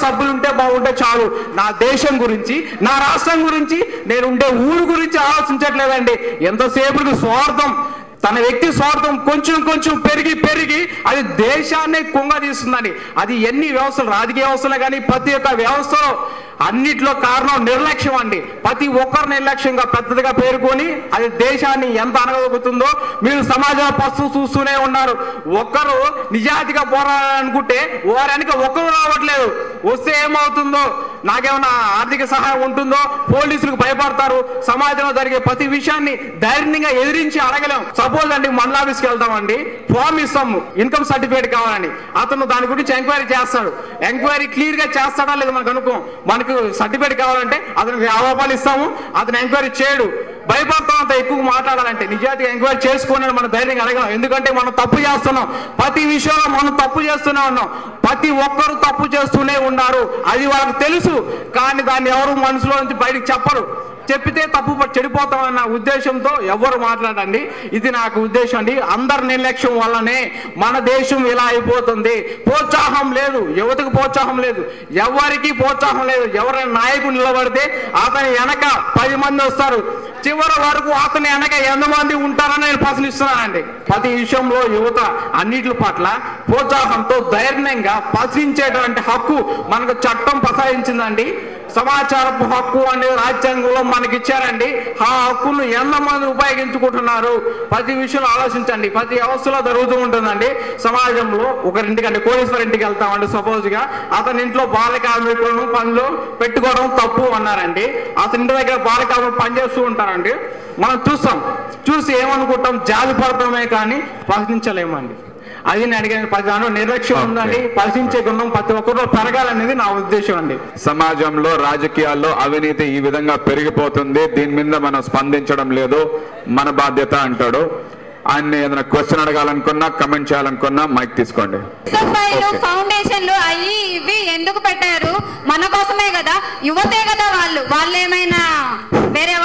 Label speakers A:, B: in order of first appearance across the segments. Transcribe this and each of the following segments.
A: సభ్యులు ఉంటే బాగుంటే చాలు. నా దేశం గురించి, నా రాష్ట్రం గురించి, నేను ఉండే ఊరు గురించి ఆలోచించట్లేదండి. ఎంతసేపు స్వార్థం, తన వ్యక్తి స్వార్థం కొంచెం కొంచెం పెరిగి పెరిగి అది దేశాన్ని కుంగదీస్తుందని. అది ఎన్ని వ్యవస్థలు, రాజకీయ వ్యవస్థలు కానీ ప్రతి ఒక్క వ్యవస్థలో అన్నిట్లో కారణం నిర్లక్ష్యం అండి. ప్రతి ఒక్కరు నిర్లక్ష్యంగా పెద్దదిగా పేర్కొని అది దేశాన్ని ఎంత అనగలుగుతుందో మీరు సమాజంలో పస్తు చూస్తూనే ఉన్నారు. ఒక్కరు నిజాయితీగా పోరాడాలనుకుంటే వారానికి ఒక్కరు రావట్లేదు. వస్తే ఏమవుతుందో, నాకేమైనా ఆర్థిక సహాయం ఉంటుందో, పోలీసులకు భయపడతారు. సమాజంలో జరిగే ప్రతి విషయాన్ని ధైర్యంగా ఎదిరించి అడగలేం. సపోజ్ అండి, మండల ఆఫీస్కి వెళ్తామండి, ఫామ్ ఇస్తాము, ఇన్కమ్ సర్టిఫికేట్ కావాలని. అతను దాని గురించి ఎంక్వైరీ చేస్తాడు. ఎంక్వైరీ క్లియర్ గా చేస్తాడా లేదా మనకు అనుకో. మనకు సర్టిఫికేట్ కావాలంటే అతనికి 50 రూపాయలు ఇస్తాము, అతను ఎంక్వైరీ చేయడు. భయపడతాం అంత ఎక్కువ మాట్లాడాలంటే. నిజాయితీగా ఎంక్వైరీ చేసుకుని మనం ధైర్యంగా అడగం. ఎందుకంటే మనం తప్పు చేస్తున్నాం, ప్రతి విషయంలో మనం తప్పు చేస్తూనే ఉన్నాం. ప్రతి ఒక్కరు తప్పు చేస్తూనే ఉన్నారు, అది వాళ్ళకి తెలుసు. కానీ దాన్ని ఎవరు మనసులో నుంచి బయటకు చెప్పరు. చెప్పితే తప్పు చెడిపోతామన్న ఉద్దేశంతో ఎవరు మాట్లాడండి. ఇది నాకు ఉద్దేశం అండి. అందరి నిర్లక్ష్యం వల్లనే మన దేశం ఇలా అయిపోతుంది. ప్రోత్సాహం లేదు, యువతకు ప్రోత్సాహం లేదు, ఎవరికి ప్రోత్సాహం లేదు. ఎవరైనా నాయకుడు నిలబడితే అతని వెనక 10 మంది వస్తారు. చివరి వరకు అతని వెనక ఎంతమంది ఉంటారని నేను ప్రశ్నిస్తున్నానండి. ప్రతి విషయంలో యువత అన్నిటి పట్ల ప్రోత్సాహంతో ధైర్యంగా ప్రశ్నించేటువంటి హక్కు మనకు చట్టం ప్రసాదించిందండి. సమాచారపు హక్కు అనేది రాజ్యాంగంలో మనకి ఇచ్చారండి. ఆ హక్కును ఎంతమంది ఉపయోగించుకుంటున్నారు ప్రతి విషయంలో ఆలోచించండి. ప్రతి వ్యవస్థలో జరుగుతూ ఉంటుందండి. సమాజంలో ఒకరింటికంటే కోటేశ్వర ఇంటికి వెళ్తామండి, సపోజ్ గా అతని ఇంట్లో బాల కార్మికులను పనులు పెట్టుకోవడం తప్పు అన్నారండి. అతని ఇంటి దగ్గర బాల కార్మికులు పనిచేస్తూ ఉంటారండి. మనం చూసి ఏమనుకుంటాం, జాలి పడతామే కానీ ప్రశ్నించలేమండి. అది నేను అడిగాను. ప్రజలు నిర్లక్ష్యం ఉందండి. ప్రశ్నించే గుణం ప్రతి ఒక్కరిలో పెరగాలనేది నా ఉద్దేశం అండి.
B: సమాజంలో రాజకీయాల్లో అవినీతి ఈ విధంగా పెరిగిపోతుంది, దీని మీద మనం స్పందించడం లేదు, మన బాధ్యత అంటాడు. ఆయన ఏదైనా క్వశ్చన్ అడగాలనుకున్నా, కమెంట్ చేయాలనుకున్నా మైక్ తీసుకోండి.
C: ఫౌండేషన్లు అయ్యి ఇవి ఎందుకు పెట్టారు? మన కోసమే కదా, యువతే కదా. వాళ్ళేమైనా వేరే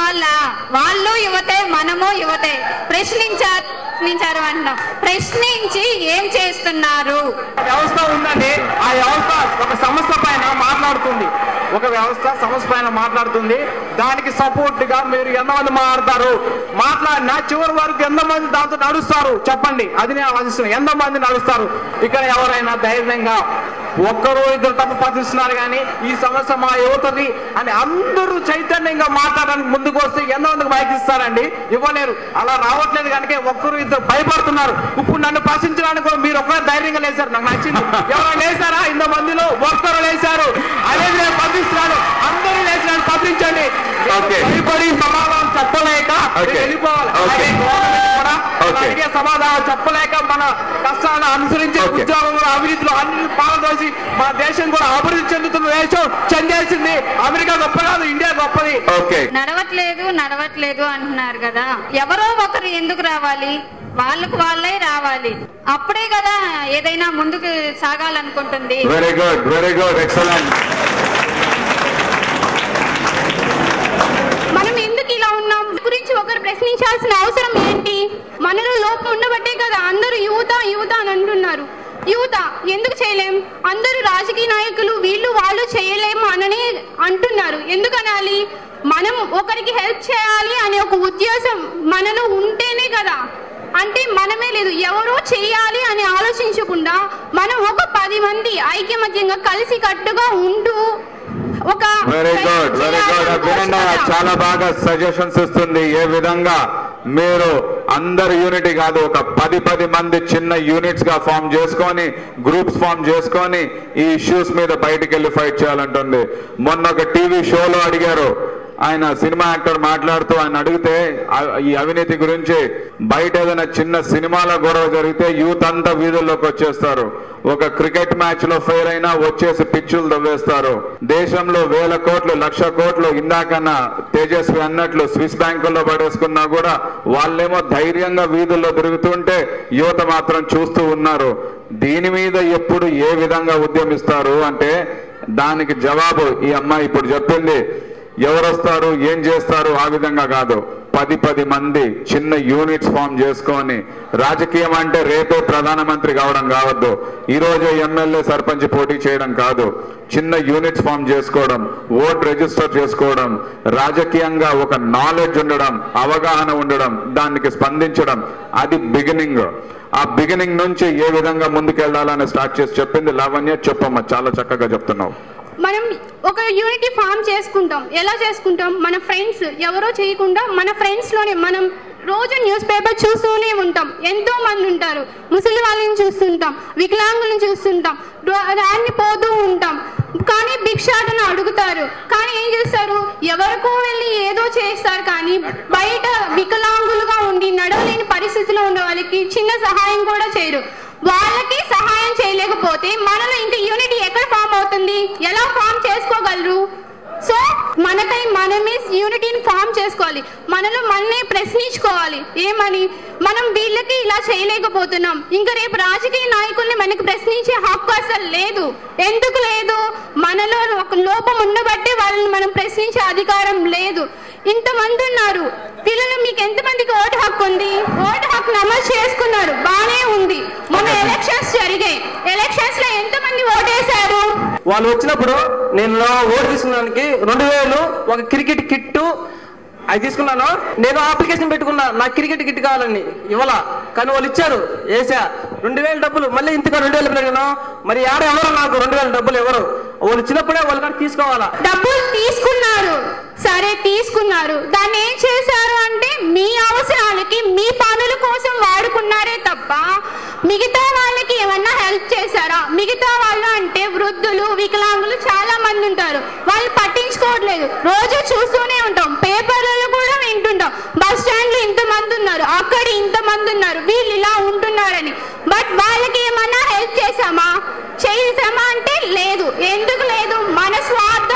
C: వాళ్ళు యువతే, మనము యువతే. ప్రశ్నించారు అంటున్నాం. ప్రశ్నించి ఏం చేస్తున్నారు?
A: వ్యవస్థ ఉందండి. ఆ వ్యవస్థ ఒక సంస్థ పైన మాట్లాడుతుంది. ఒక వ్యవస్థ సంస్థ పైన మాట్లాడుతుంది. దానికి సపోర్ట్ గా మీరు ఎంతమంది మాట్లాడినా చివరి వరకు ఎంతమంది దాంతో నడుస్తారు చెప్పండి. అది నేను ఆలోచిస్తున్నాను. ఎంతమంది నడుస్తారు? ఇక్కడ ఎవరైనా ధైర్యంగా ఒక్కరు ఇద్దరు తప్పు పట్టిస్తున్నారు కానీ ఈ సమస్య మా యువతది అని అందరూ చైతన్యంగా మాట్లాడడానికి ముందుకు వస్తే ఎంతమందికి బయటిస్తారండి? ఇవ్వలేరు. అలా రావట్లేదు కనుక ఒక్కరు ఇద్దరు భయపడుతున్నారు. ఇప్పుడు నన్ను ప్రశ్నించడానికి మీరు ఒక్కరు ధైర్యంగా లేచారు, నాకు నచ్చింది. ఎవరైనా లేచారా? ఇంతమందిలో ఒక్కరు లేచారు. అనేది నేను పంపిస్తున్నాను. అందరూ లేచినాను, పంపించండి. భయపడి సమాధానం చెప్పలేక వెళ్ళిపోవాలి. సమాధానం చెప్పలేక మన కష్టాలను అనుసరించి ఉద్యోగంలో అవినీతిలో అన్ని పాల్గొసి మన దేశం కూడా అభివృద్ధి చెందుతున్న దేశం చెందేసింది. అమెరికా గొప్ప కాదు, ఇండియా గొప్పది.
C: నడవట్లేదు అంటున్నారు కదా. ఎవరో ఒకరు ఎందుకు రావాలి? వాళ్ళకు వాళ్ళే రావాలి. అప్పుడే కదా ఏదైనా ముందుకు సాగాలనుకుంటుంది.
B: Very good, very good, excellent.
C: మనం ఎందుకు ఇలా ఉన్నాం గురించి ఒకరు ప్రశ్నించాల్సిన అవసరం ఏంటి? మనలో లోపం ఉండబట్టే కదా అందరూ యువత అని అంటున్నారు. యువత ఎందుకు చేయలేం? అందరూ రాజకీయ నాయకులు వీళ్ళు వాళ్ళు చేయలేము అని అంటున్నారు. ఎందుకు అనాలి? మనం ఒకరికి హెల్ప్ చేయాలి అనే ఒక ఉద్దేశం మనలో ఉంటేనే కదా. అంటే మనమే లేదు, ఎవరో చెయ్యాలి అని ఆలోచించకుండా మనం ఒక 10 మంది ఐక్యమత్యంగా కలిసి కట్టుగా ఉంటూ ఒక
B: వెరీ గుడ్, వెరీ గుడ్. చాలా బాగా సజెషన్స్ ఇస్తుంది. ఏ విధంగా మీరు అందరు యూనిటీ కాదు, ఒక 10 మంది చిన్న యూనిట్స్ గా ఫామ్ చేసుకొని, గ్రూప్స్ ఫామ్ చేసుకొని ఈ ఇష్యూస్ మీద బయటికి వెళ్ళి ఫైట్ చేయాలంటుంది. మొన్న ఒక టీవీ షోలో అడిగారు, ఆయన సినిమా యాక్టర్ మాట్లాడుతూ ఆయన అడిగితే ఈ అవినీతి గురించి, బయట ఏదైనా చిన్న సినిమాలో గొడవ జరిగితే యూత్ అంతా వీధుల్లోకి వచ్చేస్తారు. ఒక క్రికెట్ మ్యాచ్ లో ఫెయిల్ అయినా వచ్చేసి పిచ్చులు దవ్వేస్తారు. దేశంలో 1000 కోట్లు 1,00,000 కోట్లు ఇందాకన్నా తేజస్వి అన్నట్లు స్విస్ బ్యాంకుల్లో పడేసుకున్నా కూడా వాళ్ళేమో ధైర్యంగా వీధుల్లో తిరుగుతుంటే యువత మాత్రం చూస్తూ ఉన్నారు. దీని మీద ఎప్పుడు ఏ విధంగా ఉద్యమిస్తారు అంటే దానికి జవాబు ఈ అమ్మాయి ఇప్పుడు చెప్పింది. ఎవరు వస్తారు ఏం చేస్తారు ఆ విధంగా కాదు. 10 మంది చిన్న యూనిట్స్ ఫామ్ చేసుకొని, రాజకీయం అంటే రేపే ప్రధానమంత్రి కావడం కావద్దు, ఈ రోజే ఎమ్మెల్యే సర్పంచ్ పోటీ చేయడం కాదు. చిన్న యూనిట్స్ ఫామ్ చేసుకోవడం, ఓట్ రిజిస్టర్ చేసుకోవడం, రాజకీయంగా ఒక నాలెడ్జ్ ఉండడం, అవగాహన ఉండడం, దానికి స్పందించడం, అది బిగినింగ్. ఆ బిగినింగ్ నుంచి ఏ విధంగా ముందుకెళ్లాలని స్టార్ట్ చేసి చెప్పింది లావణ్య. చెప్పమ్మా, చాలా చక్కగా చెప్తున్నావు.
C: మనం ఒక యూనిటీ ఫామ్ చేసుకుంటాం. ఎలా చేసుకుంటాం? మన ఫ్రెండ్స్ ఎవరో చేయకుండా మన ఫ్రెండ్స్లోనే మనం రోజు న్యూస్ పేపర్ చూస్తూనే ఉంటాం. ఎంతో మంది ఉంటారు. ముసలి వాళ్ళని చూస్తుంటాం, వికలాంగులను చూస్తుంటాం, దాన్ని పోతూ ఉంటాం. కానీ భిక్షాటన అడుగుతారు. కానీ ఏం చేస్తారు? ఎవరికో వెళ్ళి ఏదో చేస్తారు. కానీ బయట వికలాంగులుగా ఉండి నడవలేని పరిస్థితిలో ఉండే వాళ్ళకి చిన్న సహాయం కూడా చేయరు. వాళ్ళకి సహాయం చేయలేకపోతే మనలో ఇంకా యూనిటీ ఎక్కడ ఫామ్ అవుతుంది? ఎలా ఫామ్ చేసుకోగలరు? సో మనకై మనమే యూనిటీని ఫామ్ చేసుకోవాలి. మనలో మనమే ప్రశ్నించుకోవాలి. ఏమని? మనం వీళ్ళకి ఇలా చేయలేకపోతున్నాం, ఇంకా రేపు రాజకీయ నాయకుల్ని మనకి ప్రశ్నించే హక్కు అసలు లేదు. ఎందుకు లేదు? మనలో ఒక లోపం ఉండబట్టి వాళ్ళని మనం ప్రశ్నించే అధికారం లేదు. ఇంతమంది ఉన్నారు. పిల్లలు మీకు ఎంతమందికి ఓటు హక్కు ఉంది? ఓటు హక్కు అమలు చేసుకున్నారు, బానే ఉంది. మొన్న ఎలక్షన్స్ జరిగాయి. ఎలక్షన్స్ లో ఎంతమంది ఓటేశారు?
D: వాళ్ళు వచ్చినప్పుడు నేను ఓటు తీసుకున్నానికి 2000 ఒక క్రికెట్ కిట్టు అది తీసుకున్నాను. నేను అప్లికేషన్ పెట్టుకున్నా నాకు క్రికెట్ కిట్ కావాలని, ఇవ్వాలా. కానీ వాళ్ళు ఇచ్చారు, వేసా 2000 డబ్బులు. మళ్ళీ ఇంతగా 2000 పెరిగాను. మరి ఎవరు నాకు 2000 డబ్బులు ఎవరు? వాళ్ళు ఇచ్చినప్పుడే వాళ్ళు కానీ తీసుకోవాలా.
C: డబ్బులు తీసుకున్నారు, సరే తీసుకున్నారు. దాన్ని ఏం చేశారు అంటే మీ అవసరాలకి మీ పనుల కోసం వాడుకున్నారే తప్ప మిగతా వాళ్ళకి ఏమన్నా హెల్ప్ చేశారా? మిగతా వాళ్ళు అంటే వృద్ధులు, వికలాంగులు చాలా మంది ఉంటారు. వాళ్ళు పట్టించుకోవట్లేదు. రోజు చూస్తూనే ఉంటాం, పేపర్లలో కూడా వింటుంటాం. బస్ స్టాండ్ లో ఇంతమంది ఉన్నారు, అక్కడ ఇంతమంది ఉన్నారు, వీళ్ళు ఇలా ఉంటున్నారని. బట్ వాళ్ళకి ఏమన్నా హెల్ప్ చేశామా అంటే లేదు. ఎందుకు లేదు? మన స్వార్థం